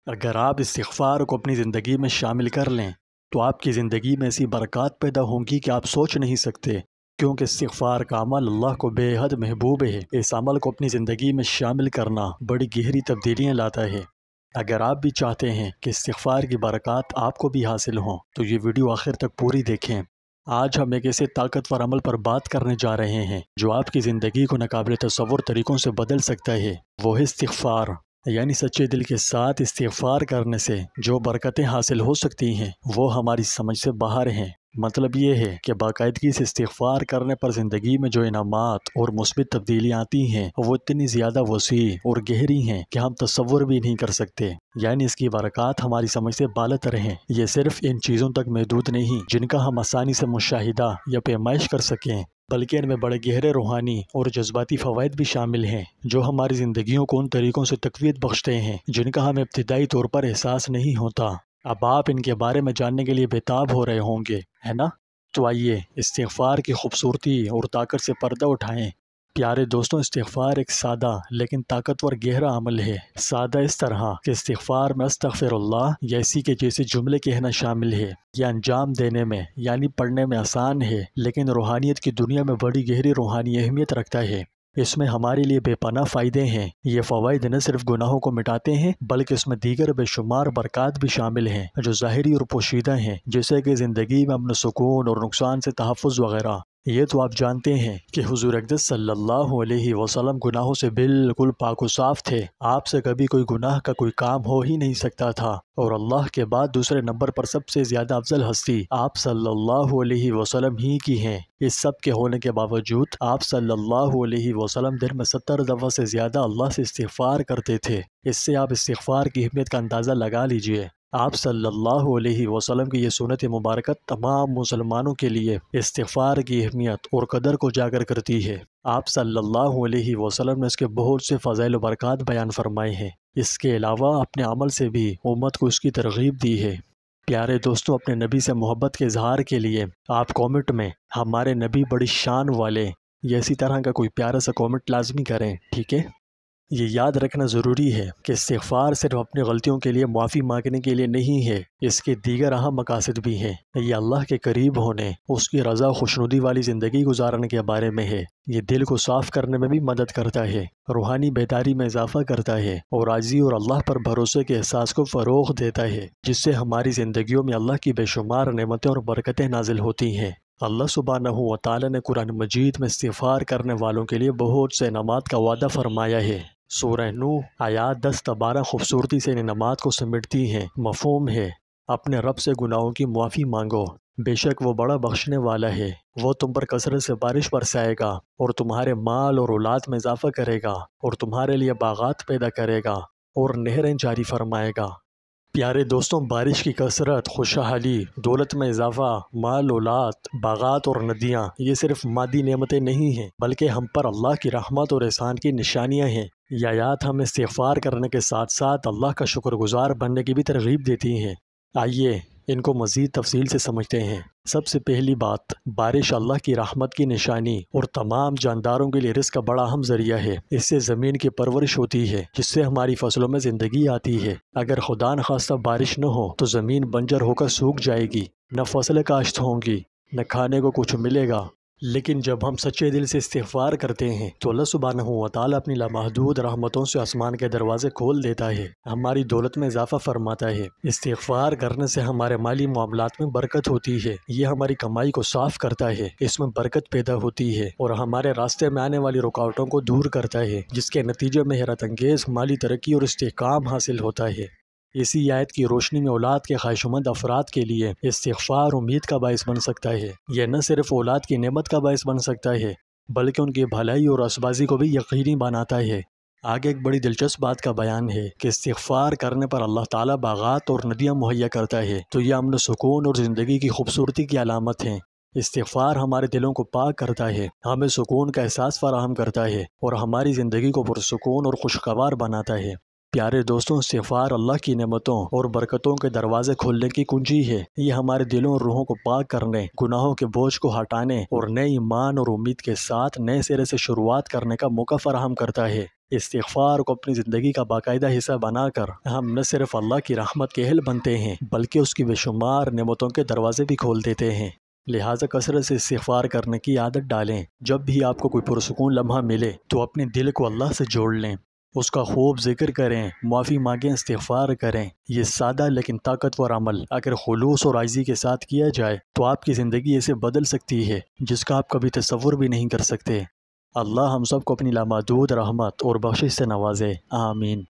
اگر آپ استغفار کو اپنی زندگی میں شامل کر لیں تو آپ کی زندگی میں ایسی برکات پیدا ہوں گی کہ آپ سوچ نہیں سکتے، کیونکہ استغفار کا عمل اللہ کو بے حد محبوب ہے۔ اس عمل کو اپنی زندگی میں شامل کرنا بڑی گہری تبدیلیاں لاتا ہے۔ اگر آپ بھی چاہتے ہیں کہ استغفار کی برکات آپ کو بھی حاصل ہوں تو یہ ویڈیو آخر تک پوری دیکھیں۔ آج ہم ایک ایسے طاقتور عمل پر بات کرنے جا رہے ہیں جو آپ کی زندگی کو ناقابل تصور طریقوں سے بدل سکتا ہے۔ وہ ہے استغفار، یعنی سچے دل کے ساتھ استغفار کرنے سے جو برکتیں حاصل ہو سکتی ہیں وہ ہماری سمجھ سے باہر ہیں۔ مطلب یہ ہے کہ باقاعدگی سے استغفار کرنے پر زندگی میں جو انعامات اور مثبت تبدیلیاں آتی ہیں وہ اتنی زیادہ وسیع اور گہری ہیں کہ ہم تصور بھی نہیں کر سکتے۔ یعنی اس کی برکات ہماری سمجھ سے بالاتر ہیں۔ یہ صرف ان چیزوں تک محدود نہیں جن کا ہم آسانی سے مشاہدہ یا پیمائش کر سکیں، بلکہ ان میں بڑے گہرے روحانی اور جذباتی فوائد بھی شامل ہیں جو ہماری زندگیوں کو ان طریقوں سے تقویت بخشتے ہیں جن کا ہمیں ابتدائی طور پر احساس نہیں ہوتا۔ اب آپ ان کے بارے میں جاننے کے لیے بےتاب ہو رہے ہوں گے، ہے نا؟ تو آئیے استغفار کی خوبصورتی اور طاقت سے پردہ اٹھائیں۔ پیارے دوستوں، استغفار ایک سادہ لیکن طاقتور گہرا عمل ہے۔ سادہ اس طرح کہ استغفار میں استغفر اللہ یا اسی کے جیسے جملے کہنا شامل ہے۔ یہ انجام دینے میں یعنی پڑھنے میں آسان ہے، لیکن روحانیت کی دنیا میں بڑی گہری روحانی اہمیت رکھتا ہے۔ اس میں ہمارے لیے بے پناہ فائدے ہیں۔ یہ فوائد نہ صرف گناہوں کو مٹاتے ہیں بلکہ اس میں دیگر بے شمار برکات بھی شامل ہیں جو ظاہری اور پوشیدہ ہیں، جیسے کہ زندگی میں امن و سکون اور نقصان سے تحفظ وغیرہ۔ یہ تو آپ جانتے ہیں کہ حضور اقدس صلی اللہ علیہ وسلم گناہوں سے بالکل پاک و صاف تھے۔ آپ سے کبھی کوئی گناہ کا کوئی کام ہو ہی نہیں سکتا تھا، اور اللہ کے بعد دوسرے نمبر پر سب سے زیادہ افضل ہستی آپ صلی اللہ علیہ وسلم ہی کی ہیں۔ اس سب کے ہونے کے باوجود آپ صلی اللہ علیہ وسلم دن میں 70 دفعہ سے زیادہ اللہ سے استغفار کرتے تھے۔ اس سے آپ استغفار کی اہمیت کا اندازہ لگا لیجئے۔ آپ صلی اللہ علیہ وسلم کی یہ سنت مبارکت تمام مسلمانوں کے لیے استغفار کی اہمیت اور قدر کو اجاگر کرتی ہے۔ آپ صلی اللہ علیہ وسلم نے اس کے بہت سے فضائل و برکات بیان فرمائے ہیں۔ اس کے علاوہ اپنے عمل سے بھی امت کو اس کی ترغیب دی ہے۔ پیارے دوستوں، اپنے نبی سے محبت کے اظہار کے لیے آپ کومنٹ میں ہمارے نبی بڑی شان والے یا اسی طرح کا کوئی پیارا سا کومنٹ لازمی کریں، ٹھیک ہے؟ یہ یاد رکھنا ضروری ہے کہ استغفار صرف اپنی غلطیوں کے لیے معافی مانگنے کے لیے نہیں ہے، اس کے دیگر اہم مقاصد بھی ہیں۔ یہ اللہ کے قریب ہونے، اس کی رضا خوشنودی والی زندگی گزارنے کے بارے میں ہے۔ یہ دل کو صاف کرنے میں بھی مدد کرتا ہے، روحانی بیداری میں اضافہ کرتا ہے اور عاجزی اور اللہ پر بھروسے کے احساس کو فروغ دیتا ہے، جس سے ہماری زندگیوں میں اللہ کی بے شمار نعمتیں اور برکتیں نازل ہوتی ہیں۔ اللہ سبحانہ و تعالی نے قرآن مجید میں استغفار کرنے والوں کے لیے بہت سے انعامات کا وعدہ فرمایا ہے۔ سورہ نوح آیات 10 تا 12 خوبصورتی سے ان انعامات کو سمیٹتی ہیں۔ مفہوم ہے، اپنے رب سے گناہوں کی معافی مانگو، بے شک وہ بڑا بخشنے والا ہے۔ وہ تم پر کثرت سے بارش برسائے گا اور تمہارے مال اور اولاد میں اضافہ کرے گا اور تمہارے لیے باغات پیدا کرے گا اور نہریں جاری فرمائے گا۔ پیارے دوستوں، بارش کی کثرت، خوشحالی، دولت میں اضافہ، مال اولاد، باغات اور ندیاں، یہ صرف مادی نعمتیں نہیں ہیں بلکہ ہم پر اللہ کی رحمت اور احسان کی نشانیاں ہیں۔ یہ آیات ہمیں استغفار کرنے کے ساتھ ساتھ اللہ کا شکر گزار بننے کی بھی ترغیب دیتی ہیں۔ آئیے ان کو مزید تفصیل سے سمجھتے ہیں۔ سب سے پہلی بات، بارش اللہ کی رحمت کی نشانی اور تمام جانداروں کے لیے رزق کا بڑا اہم ذریعہ ہے۔ اس سے زمین کی پرورش ہوتی ہے جس سے ہماری فصلوں میں زندگی آتی ہے۔ اگر خدا نخواستہ بارش نہ ہو تو زمین بنجر ہو کر سوکھ جائے گی، نہ فصلیں کاشت ہوں گی، نہ کھانے کو کچھ ملے گا۔ لیکن جب ہم سچے دل سے استغفار کرتے ہیں تو اللہ سبحانہ و تعالیٰ اپنی لامحدود رحمتوں سے آسمان کے دروازے کھول دیتا ہے، ہماری دولت میں اضافہ فرماتا ہے۔ استغفار کرنے سے ہمارے مالی معاملات میں برکت ہوتی ہے، یہ ہماری کمائی کو صاف کرتا ہے، اس میں برکت پیدا ہوتی ہے اور ہمارے راستے میں آنے والی رکاوٹوں کو دور کرتا ہے، جس کے نتیجے میں حیرت انگیز مالی ترقی اور استحکام حاصل ہوتا ہے۔ اسی آیت کی روشنی میں اولاد کے خواہشمند افراد کے لیے استغفار امید کا باعث بن سکتا ہے۔ یہ نہ صرف اولاد کی نعمت کا باعث بن سکتا ہے بلکہ ان کی بھلائی اور اسبازی کو بھی یقینی بناتا ہے۔ آگے ایک بڑی دلچسپ بات کا بیان ہے کہ استغفار کرنے پر اللہ تعالیٰ باغات اور ندیاں مہیا کرتا ہے، تو یہ امن و سکون اور زندگی کی خوبصورتی کی علامت ہیں۔ استغفار ہمارے دلوں کو پاک کرتا ہے، ہمیں سکون کا احساس فراہم کرتا ہے اور ہماری زندگی کو پرسکون اور خوشگوار بناتا ہے۔ پیارے دوستوں، استغفار اللہ کی نعمتوں اور برکتوں کے دروازے کھولنے کی کنجی ہے۔ یہ ہمارے دلوں اور روحوں کو پاک کرنے، گناہوں کے بوجھ کو ہٹانے اور نئے ایمان اور امید کے ساتھ نئے سرے سے شروعات کرنے کا موقع فراہم کرتا ہے۔ استغفار کو اپنی زندگی کا باقاعدہ حصہ بنا کر ہم نہ صرف اللہ کی رحمت کے اہل بنتے ہیں بلکہ اس کی بے شمار نعمتوں کے دروازے بھی کھول دیتے ہیں۔ لہٰذا کثرت سے استغفار کرنے کی عادت ڈالیں۔ جب بھی آپ کو کوئی پرسکون لمحہ ملے تو اپنے دل کو اللہ سے جوڑ لیں، اس کا خوب ذکر کریں، معافی مانگیں، استغفار کریں۔ یہ سادہ لیکن طاقتور عمل اگر خلوص اور عاجزی کے ساتھ کیا جائے تو آپ کی زندگی ایسے بدل سکتی ہے جس کا آپ کبھی تصور بھی نہیں کر سکتے۔ اللہ ہم سب کو اپنی لامحدود رحمت اور بخشش سے نوازے، آمین۔